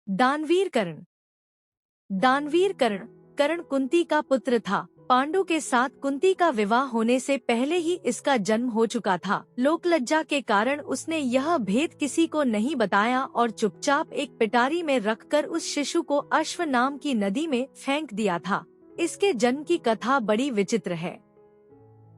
दानवीर कर्ण। दानवीर कर्ण कर्ण कुंती का पुत्र था। पांडु के साथ कुंती का विवाह होने से पहले ही इसका जन्म हो चुका था। लोकलज्जा के कारण उसने यह भेद किसी को नहीं बताया और चुपचाप एक पिटारी में रखकर उस शिशु को अश्व नाम की नदी में फेंक दिया था। इसके जन्म की कथा बड़ी विचित्र है।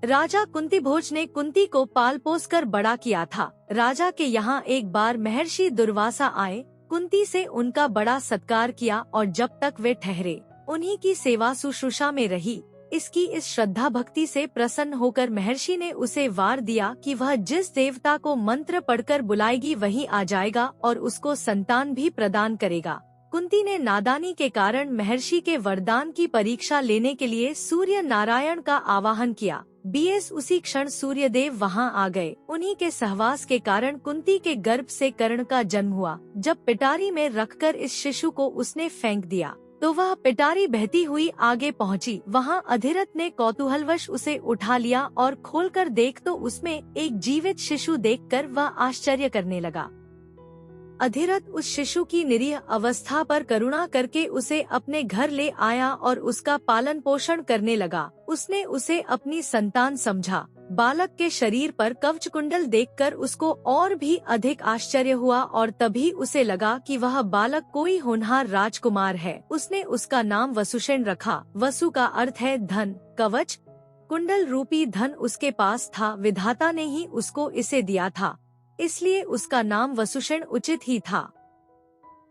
राजा कुंतीभोज ने कुंती को पाल पोस कर बड़ा किया था। राजा के यहाँ एक बार महर्षि दुर्वासा आए, कुंती से उनका बड़ा सत्कार किया और जब तक वे ठहरे उन्हीं की सेवा शुश्रूषा में रही। इसकी इस श्रद्धा भक्ति से प्रसन्न होकर महर्षि ने उसे वार दिया कि वह जिस देवता को मंत्र पढ़कर बुलाएगी वही आ जाएगा और उसको संतान भी प्रदान करेगा। कुंती ने नादानी के कारण महर्षि के वरदान की परीक्षा लेने के लिए सूर्य नारायण का आवाहन किया। उसी क्षण सूर्यदेव वहां आ गए। उन्हीं के सहवास के कारण कुंती के गर्भ से कर्ण का जन्म हुआ। जब पिटारी में रखकर इस शिशु को उसने फेंक दिया तो वह पिटारी बहती हुई आगे पहुंची। वहां अधिरथ ने कौतूहलवश उसे उठा लिया और खोलकर देख तो उसमें एक जीवित शिशु देखकर वह आश्चर्य करने लगा। अधिरथ उस शिशु की निरीह अवस्था पर करुणा करके उसे अपने घर ले आया और उसका पालन पोषण करने लगा। उसने उसे अपनी संतान समझा। बालक के शरीर पर कवच कुंडल देखकर उसको और भी अधिक आश्चर्य हुआ और तभी उसे लगा कि वह बालक कोई होनहार राजकुमार है। उसने उसका नाम वसुषेण रखा। वसु का अर्थ है धन। कवच कुंडल रूपी धन उसके पास था। विधाता ने ही उसको इसे दिया था, इसलिए उसका नाम वसुषेण उचित ही था।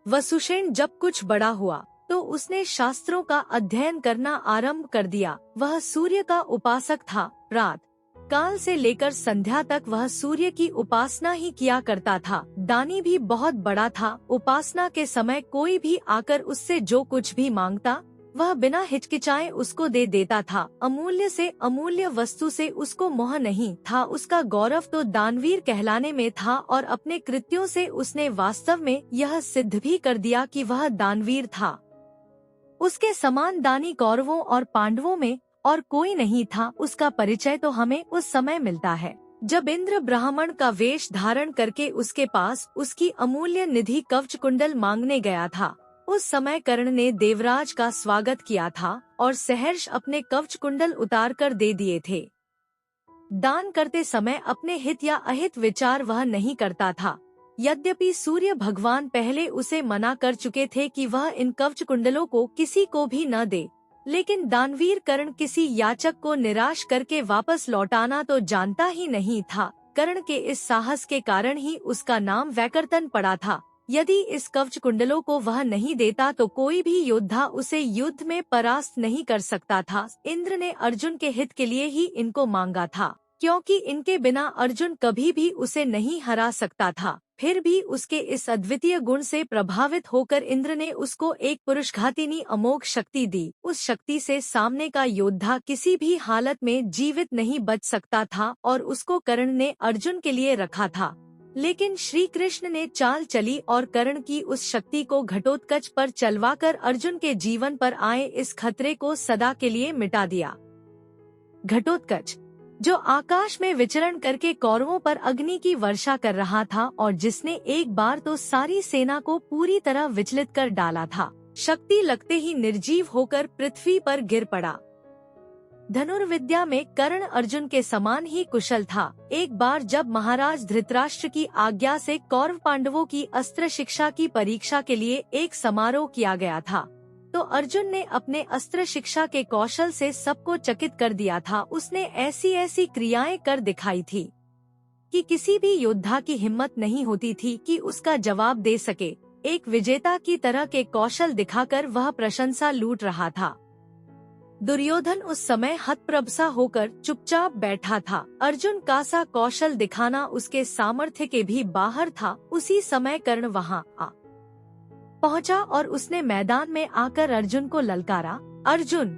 वसुषेण जब कुछ बड़ा हुआ तो उसने शास्त्रों का अध्ययन करना आरंभ कर दिया। वह सूर्य का उपासक था। प्रात काल से लेकर संध्या तक वह सूर्य की उपासना ही किया करता था। दानी भी बहुत बड़ा था। उपासना के समय कोई भी आकर उससे जो कुछ भी मांगता वह बिना हिचकिचाए उसको दे देता था। अमूल्य से अमूल्य वस्तु से उसको मोह नहीं था। उसका गौरव तो दानवीर कहलाने में था और अपने कृत्यों से उसने वास्तव में यह सिद्ध भी कर दिया कि वह दानवीर था। उसके समान दानी कौरवों और पांडवों में और कोई नहीं था। उसका परिचय तो हमें उस समय मिलता है जब इंद्र ब्राह्मण का वेश धारण करके उसके पास उसकी अमूल्य निधि कवच कुंडल मांगने गया था। उस समय कर्ण ने देवराज का स्वागत किया था और सहर्ष अपने कवच कुंडल उतार कर दे दिए थे। दान करते समय अपने हित या अहित विचार वह नहीं करता था। यद्यपि सूर्य भगवान पहले उसे मना कर चुके थे कि वह इन कवच कुंडलों को किसी को भी न दे, लेकिन दानवीर कर्ण किसी याचक को निराश करके वापस लौटाना तो जानता ही नहीं था। कर्ण के इस साहस के कारण ही उसका नाम वैकर्तन पड़ा था। यदि इस कवच कुंडलों को वह नहीं देता तो कोई भी योद्धा उसे युद्ध में परास्त नहीं कर सकता था। इंद्र ने अर्जुन के हित के लिए ही इनको मांगा था, क्योंकि इनके बिना अर्जुन कभी भी उसे नहीं हरा सकता था। फिर भी उसके इस अद्वितीय गुण से प्रभावित होकर इंद्र ने उसको एक पुरुषघातिनी अमोघ शक्ति दी। उस शक्ति से सामने का योद्धा किसी भी हालत में जीवित नहीं बच सकता था और उसको कर्ण ने अर्जुन के लिए रखा था। लेकिन श्री कृष्ण ने चाल चली और कर्ण की उस शक्ति को घटोत्कच पर चलवाकर अर्जुन के जीवन पर आए इस खतरे को सदा के लिए मिटा दिया। घटोत्कच जो आकाश में विचरण करके कौरवों पर अग्नि की वर्षा कर रहा था और जिसने एक बार तो सारी सेना को पूरी तरह विचलित कर डाला था, शक्ति लगते ही निर्जीव होकर पृथ्वी पर गिर पड़ा। धनुर्विद्या में कर्ण अर्जुन के समान ही कुशल था। एक बार जब महाराज धृतराष्ट्र की आज्ञा से कौरव पांडवों की अस्त्र शिक्षा की परीक्षा के लिए एक समारोह किया गया था, तो अर्जुन ने अपने अस्त्र शिक्षा के कौशल से सबको चकित कर दिया था। उसने ऐसी ऐसी क्रियाएं कर दिखाई थी कि किसी भी योद्धा की हिम्मत नहीं होती थी कि उसका जवाब दे सके। एक विजेता की तरह के कौशल दिखाकर वह प्रशंसा लूट रहा था। दुर्योधन उस समय हतप्रभसा होकर चुपचाप बैठा था। अर्जुन का सा कौशल दिखाना उसके सामर्थ्य के भी बाहर था। उसी समय कर्ण वहां आ पहुंचा और उसने मैदान में आकर अर्जुन को ललकारा, अर्जुन,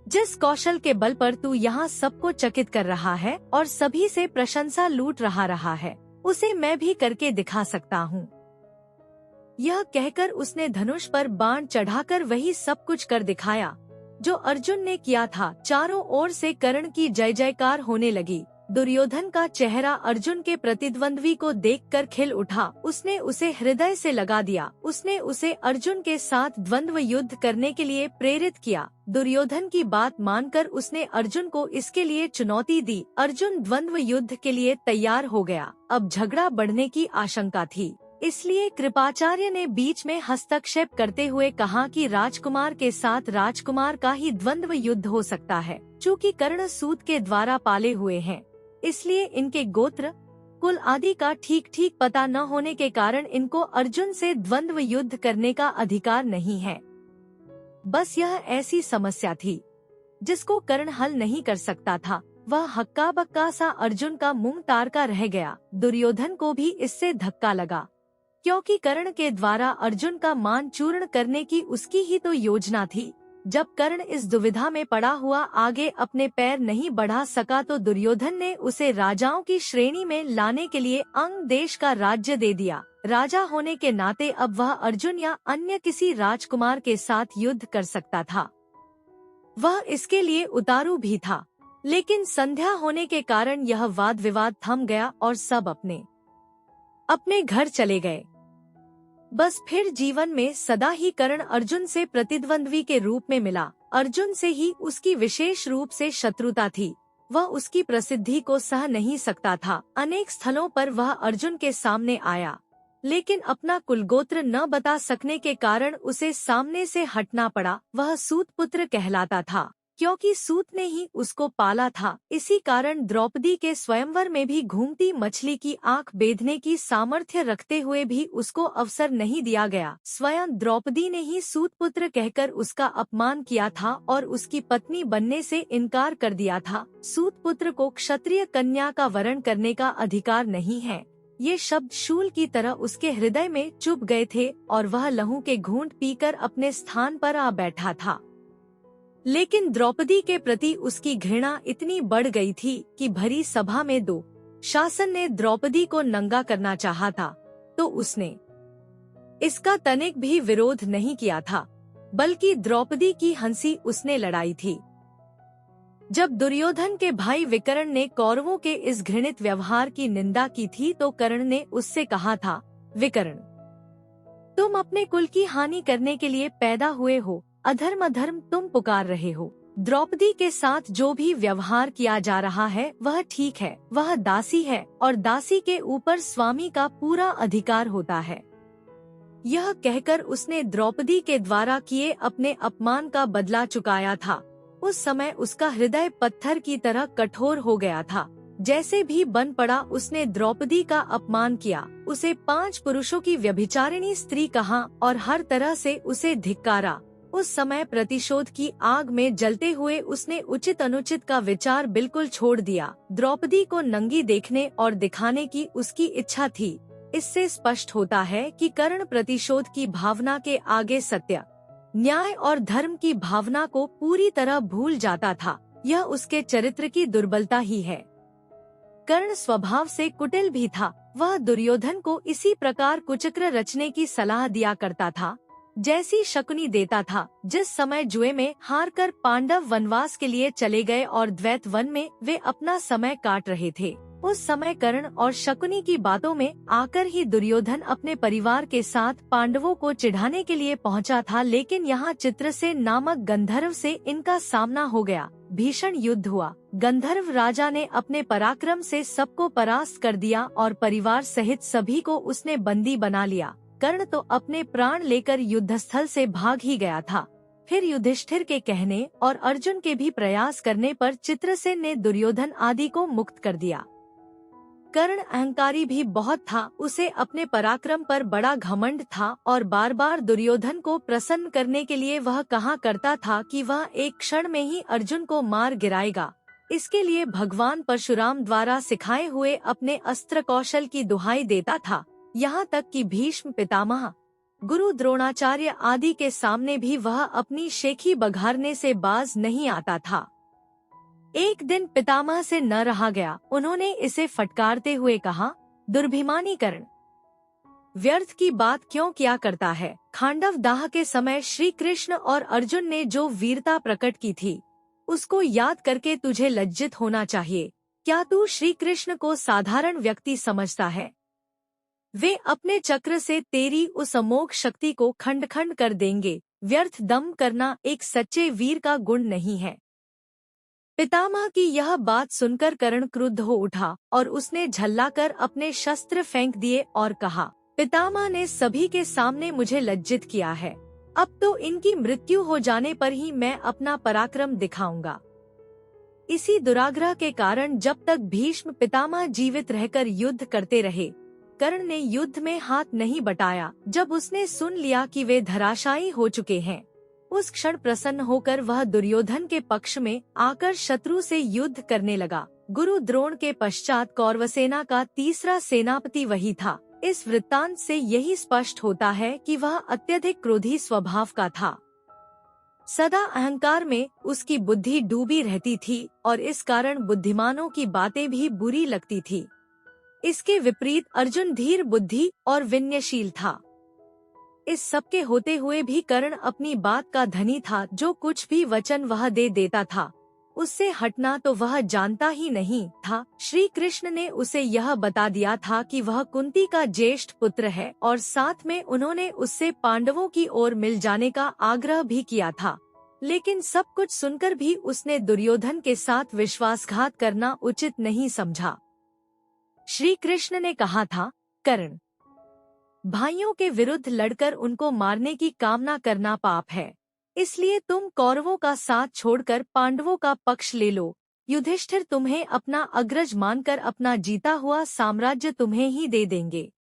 जिस कौशल के बल पर तू यहाँ सबको चकित कर रहा है और सभी से प्रशंसा लूट रहा है, उसे मैं भी करके दिखा सकता हूँ। यह कहकर उसने धनुष पर बाण चढ़ाकर वही सब कुछ कर दिखाया जो अर्जुन ने किया था। चारों ओर से कर्ण की जय जयकार होने लगी। दुर्योधन का चेहरा अर्जुन के प्रतिद्वंद्वी को देखकर खिल उठा। उसने उसे हृदय से लगा दिया। उसने उसे अर्जुन के साथ द्वंद्व युद्ध करने के लिए प्रेरित किया। दुर्योधन की बात मानकर उसने अर्जुन को इसके लिए चुनौती दी। अर्जुन द्वंद्व युद्ध के लिए तैयार हो गया। अब झगड़ा बढ़ने की आशंका थी, इसलिए कृपाचार्य ने बीच में हस्तक्षेप करते हुए कहा कि राजकुमार के साथ राजकुमार का ही द्वंद्व युद्ध हो सकता है। चूँकि कर्ण सूत के द्वारा पाले हुए हैं, इसलिए इनके गोत्र, कुल आदि का ठीक ठीक पता न होने के कारण इनको अर्जुन से द्वंद्व युद्ध करने का अधिकार नहीं है। बस यह ऐसी समस्या थी जिसको कर्ण हल नहीं कर सकता था। वह हक्का बक्का सा अर्जुन का मुंह तारका रह गया। दुर्योधन को भी इससे धक्का लगा, क्योंकि कर्ण के द्वारा अर्जुन का मान चूर्ण करने की उसकी ही तो योजना थी। जब कर्ण इस दुविधा में पड़ा हुआ आगे अपने पैर नहीं बढ़ा सका तो दुर्योधन ने उसे राजाओं की श्रेणी में लाने के लिए अंग देश का राज्य दे दिया। राजा होने के नाते अब वह अर्जुन या अन्य किसी राजकुमार के साथ युद्ध कर सकता था। वह इसके लिए उतारू भी था, लेकिन संध्या होने के कारण यह वाद विवाद थम गया और सब अपने अपने घर चले गए। बस फिर जीवन में सदा ही कर्ण अर्जुन से प्रतिद्वंद्वी के रूप में मिला। अर्जुन से ही उसकी विशेष रूप से शत्रुता थी। वह उसकी प्रसिद्धि को सह नहीं सकता था। अनेक स्थलों पर वह अर्जुन के सामने आया, लेकिन अपना कुलगोत्र न बता सकने के कारण उसे सामने से हटना पड़ा। वह सूत पुत्र कहलाता था, क्योंकि सूत ने ही उसको पाला था। इसी कारण द्रौपदी के स्वयंवर में भी घूमती मछली की आंख बेधने की सामर्थ्य रखते हुए भी उसको अवसर नहीं दिया गया। स्वयं द्रौपदी ने ही सूत पुत्र कहकर उसका अपमान किया था और उसकी पत्नी बनने से इनकार कर दिया था। सूत पुत्र को क्षत्रिय कन्या का वरण करने का अधिकार नहीं है। ये शब्द शूल की तरह उसके हृदय में चुभ गए थे और वह लहू के घूंट पीकर अपने स्थान पर आ बैठा था। लेकिन द्रौपदी के प्रति उसकी घृणा इतनी बढ़ गई थी कि भरी सभा में दो शासन ने द्रौपदी को नंगा करना चाहा था तो उसने इसका तनिक भी विरोध नहीं किया था, बल्कि द्रौपदी की हंसी उसने लड़ाई थी। जब दुर्योधन के भाई विकर्ण ने कौरवों के इस घृणित व्यवहार की निंदा की थी तो कर्ण ने उससे कहा था, विकर्ण, तुम अपने कुल की हानि करने के लिए पैदा हुए हो। अधर्म अधर्म तुम पुकार रहे हो। द्रौपदी के साथ जो भी व्यवहार किया जा रहा है वह ठीक है। वह दासी है और दासी के ऊपर स्वामी का पूरा अधिकार होता है। यह कहकर उसने द्रौपदी के द्वारा किए अपने अपमान का बदला चुकाया था। उस समय उसका हृदय पत्थर की तरह कठोर हो गया था। जैसे भी बन पड़ा उसने द्रौपदी का अपमान किया, उसे 5 पुरुषों की व्यभिचारिणी स्त्री कहा और हर तरह से उसे धिक्कारा। उस समय प्रतिशोध की आग में जलते हुए उसने उचित अनुचित का विचार बिल्कुल छोड़ दिया। द्रौपदी को नंगी देखने और दिखाने की उसकी इच्छा थी। इससे स्पष्ट होता है कि कर्ण प्रतिशोध की भावना के आगे सत्य, न्याय और धर्म की भावना को पूरी तरह भूल जाता था। यह उसके चरित्र की दुर्बलता ही है। कर्ण स्वभाव से कुटिल भी था। वह दुर्योधन को इसी प्रकार कुचक्र रचने की सलाह दिया करता था जैसी शकुनी देता था। जिस समय जुए में हारकर पांडव वनवास के लिए चले गए और द्वैत वन में वे अपना समय काट रहे थे, उस समय कर्ण और शकुनी की बातों में आकर ही दुर्योधन अपने परिवार के साथ पांडवों को चिढ़ाने के लिए पहुंचा था। लेकिन यहाँ चित्रसेन नामक गंधर्व से इनका सामना हो गया। भीषण युद्ध हुआ। गंधर्व राजा ने अपने पराक्रम से सबको परास्त कर दिया और परिवार सहित सभी को उसने बंदी बना लिया। कर्ण तो अपने प्राण लेकर युद्धस्थल से भाग ही गया था। फिर युधिष्ठिर के कहने और अर्जुन के भी प्रयास करने पर चित्रसेन ने दुर्योधन आदि को मुक्त कर दिया। कर्ण अहंकारी भी बहुत था। उसे अपने पराक्रम पर बड़ा घमंड था और बार बार दुर्योधन को प्रसन्न करने के लिए वह कहा करता था कि वह एक क्षण में ही अर्जुन को मार गिराएगा। इसके लिए भगवान परशुराम द्वारा सिखाए हुए अपने अस्त्र कौशल की दुहाई देता था। यहाँ तक कि भीष्म पितामह, गुरु द्रोणाचार्य आदि के सामने भी वह अपनी शेखी बघारने से बाज नहीं आता था। एक दिन पितामह से न रहा गया। उन्होंने इसे फटकारते हुए कहा, दुर्भिमानी कर्ण, व्यर्थ की बात क्यों किया करता है। खांडव दाह के समय श्री कृष्ण और अर्जुन ने जो वीरता प्रकट की थी उसको याद करके तुझे लज्जित होना चाहिए, क्या तू श्री कृष्ण को साधारण व्यक्ति समझता है? वे अपने चक्र से तेरी उस अमोघ शक्ति को खंड खंड कर देंगे। व्यर्थ दम करना एक सच्चे वीर का गुण नहीं है। पितामह की यह बात सुनकर कर्ण क्रुद्ध हो उठा और उसने झल्लाकर अपने शस्त्र फेंक दिए और कहा, पितामह ने सभी के सामने मुझे लज्जित किया है। अब तो इनकी मृत्यु हो जाने पर ही मैं अपना पराक्रम दिखाऊंगा। इसी दुराग्रह के कारण जब तक भीष्म पितामह जीवित रहकर युद्ध करते रहे, कर्ण ने युद्ध में हाथ नहीं बटाया। जब उसने सुन लिया कि वे धराशायी हो चुके हैं, उस क्षण प्रसन्न होकर वह दुर्योधन के पक्ष में आकर शत्रु से युद्ध करने लगा। गुरु द्रोण के पश्चात कौरवसेना का तीसरा सेनापति वही था। इस वृत्तांत से यही स्पष्ट होता है कि वह अत्यधिक क्रोधी स्वभाव का था। सदा अहंकार में उसकी बुद्धि डूबी रहती थी और इस कारण बुद्धिमानों की बातें भी बुरी लगती थी। इसके विपरीत अर्जुन धीर बुद्धि और विनयशील था। इस सब के होते हुए भी कर्ण अपनी बात का धनी था। जो कुछ भी वचन वह दे देता था, उससे हटना तो वह जानता ही नहीं था। श्री कृष्ण ने उसे यह बता दिया था कि वह कुंती का ज्येष्ठ पुत्र है और साथ में उन्होंने उससे पांडवों की ओर मिल जाने का आग्रह भी किया था। लेकिन सब कुछ सुनकर भी उसने दुर्योधन के साथ विश्वासघात करना उचित नहीं समझा। श्री कृष्ण ने कहा था, कर्ण, भाइयों के विरुद्ध लड़कर उनको मारने की कामना करना पाप है। इसलिए तुम कौरवों का साथ छोड़कर पांडवों का पक्ष ले लो। युधिष्ठिर तुम्हें अपना अग्रज मानकर अपना जीता हुआ साम्राज्य तुम्हें ही दे देंगे।